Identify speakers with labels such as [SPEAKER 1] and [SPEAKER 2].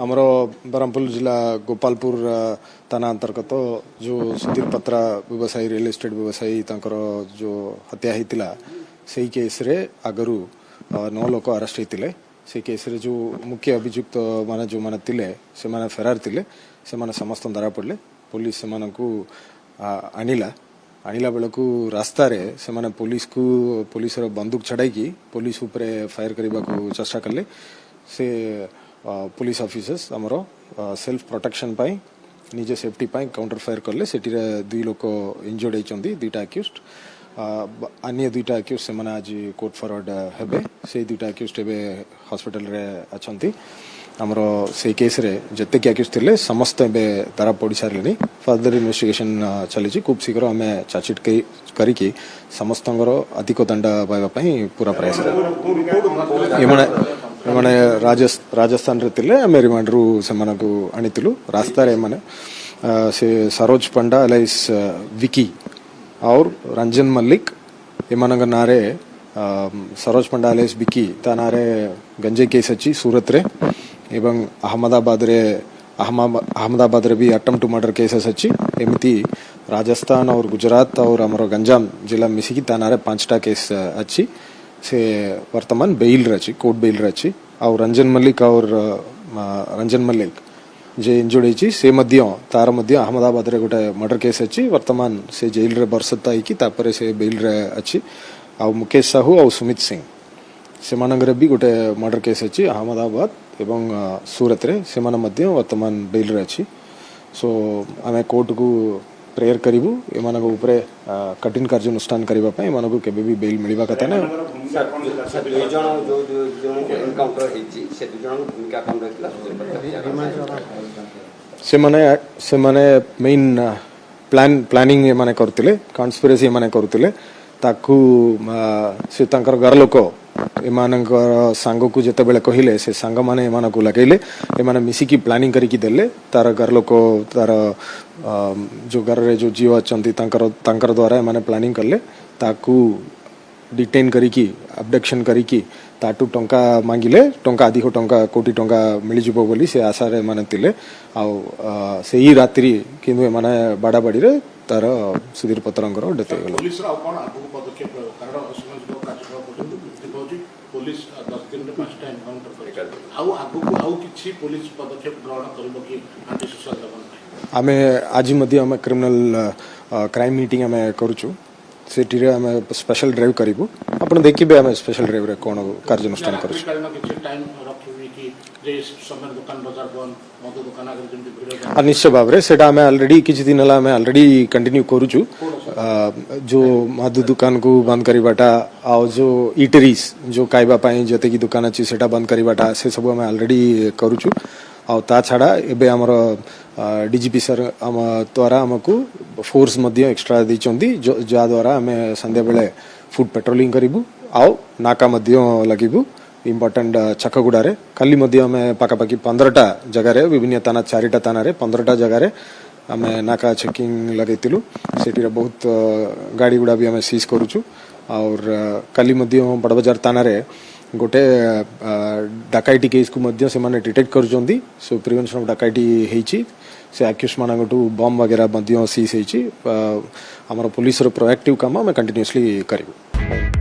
[SPEAKER 1] आमर बरहमपुर जिला गोपालपुर थाना अंतर्गत जो सुधीर पत्रा व्यवसायी रियल एस्टेट व्यवसायी जो हत्या होता से केस रे आगरू 9 लोक अरेस्ट होते से केस रे जो मुख्य अभियुक्त माने जो माने तिले से माने फेरार थिले से माने समस्त धरा पड़े पुलिस से मानकू आनिला आनिला बेलू रास्ता रे से माने पुलिस बंदूक छड़ाई पुलिस उपरे फायर करने को चेष्टा कले से पुलिस ऑफिसर्स आमर सेल्फ प्रोटेक्शन पाई निजे सेफ्टी पाई काउंटर फायर कले से 2 लोक इंजर्ड होती 2टा अक्यूज्ड अन्य 2टा अक्यूज्ड से माने आज कोर्ट फॉरवर्ड हेबे से 2टा अक्यूज्ड एबे हॉस्पिटल रे अछंती आमर से केस रे जत्ते कि अक्यूज्ड थिले समस्त एबे तारा पड़ी सारलेनी फर्दर इन्वेस्टिगेशन चली खूब शीघ्र आम चार्जशीट करिकी समस्तंगर अधिक दंड पाइबा पई पूरा प्रयास एमाने राजस्थान रे थिले आम रिमांड रु से मानकू आनितिलु रास्ता रे माने से सरोज पंडा एलाइस विकी और रंजन मल्लिक एमानंग नारे सरोज पंडा एलाइस विकी ता नारे गंजे केस अच्छी सूरत रे एवं अहमदाबाद रे भी अटेम्प्ट टू मर्डर केसेस अच्छी एमती राजस्थान और गुजरात और आमर गंजाम जिला मिसिकी ता नारे 5टा केस अच्छी से वर्तमान बेल रची कोर्ट बेल रची और रंजन मल्लिक जे इंजुर्ड होती से तार अहमदाबाद रे गोटे मर्डर केस अच्छी वर्तमान से जेल रे बरसता तापर से बेल रे अच्छी आ मुकेश साहू और सुमित सिंह से मानंगरे भी गोटे मर्डर केस अच्छी अहमदाबाद एवं सूरत रे से वर्तमान बेल रे अच्छी सो आम कोर्ट को प्रेयर करूँ एमान उपरे कठिन कार्यानुष्ठान करने एमान केबे भी बेल मिलवा कथा ना से माने मेन प्लानिंग एमाने करथिले कॉन्स्पिरेसी एमाने करथिले ताकू से तांकर घर लोक एमानकर सांग को जते बेले कहिले से सांग माने एमान को लगेले एमाने मिसिकी प्लानिंग करिकी देले तार घर लोक तार जो घर रे जो जीव अछंती तांकर द्वारा एमाने प्लानिंग करले ताकू डिटेन करिकी अबडक्शन करिकी ताटू टंका मांगिले टंका अधिक टंका कोटी टंका मिल जिवो बोली से आशा रे माने तिले आ से ही रात्रि किंतु एमाने बाड़ा बाड़ी रे तार सुधीर पत्रंकर डेथ हो गला
[SPEAKER 2] पुलिस रा कोन आगु पदक्षेप कारण असमझ लोक काजवा पर्यंत देखौजी पुलिस 10 दिन रे 5टा एनकाउंटर करिका आगु किछि पुलिस पदक्षेप ग्रहण करबो कि एंटी सोशल लेवल
[SPEAKER 1] आमे आज मध्य आमे क्रिमिनल क्राइम मीटिंग आमे करूछु सेठी रे आमे स्पेशल ड्राइव करिवु आपण देखिबे आमे स्पेशल ड्राइव रे कोन कार्यानुष्ठान करूछु
[SPEAKER 2] टाइम रखिबी कि जे समय दुकान बाजार बन मद दुकान आगे जेंति
[SPEAKER 1] निश्चय भाव रे सेटा आमे ऑलरेडी किछि दिन हला आमे ऑलरेडी कंटिन्यू करूछु जो मद दुकान को बंद करिबाटा आ जो ईटरीज जो खाइबा पई जते की दुकान अछि सेटा बंद करिबाटा से सब आमे ऑलरेडी करूछु आ ता छाड़ा एबे हमर डीजीपी सर आम द्वारा आमको फोर्स मध्य एक्स्ट्रा दैचंदी जा द्वारा आमे संध्या बेले फुट पेट्रोलिंग करिवु आउ नाका मध्य लगिवु इंपोर्टेंट छकगुड़ा रे काली मध्य आमे पाकापाकी 15टा जगह रे विभिन्न थाना 4टा थाना रे 15टा जगह रे आमे नाका चेकिंग लगैतिलु सेठी रे बहुत गाड़ी गुड़ा भी आमे सीज करूछु और काली मध्य बड़ बाजार थाना रे गोटे डकैती केस को मध्य से माने डिटेक्ट करूचंदी सो प्रिवेंशन ऑफ डकैती हेची से अक्यूज मानगटू बम वगैरह मध्य सीज हेची हमर पुलिस रो प्रोएक्टिव काम हम कंटिन्यूअसली करिवु।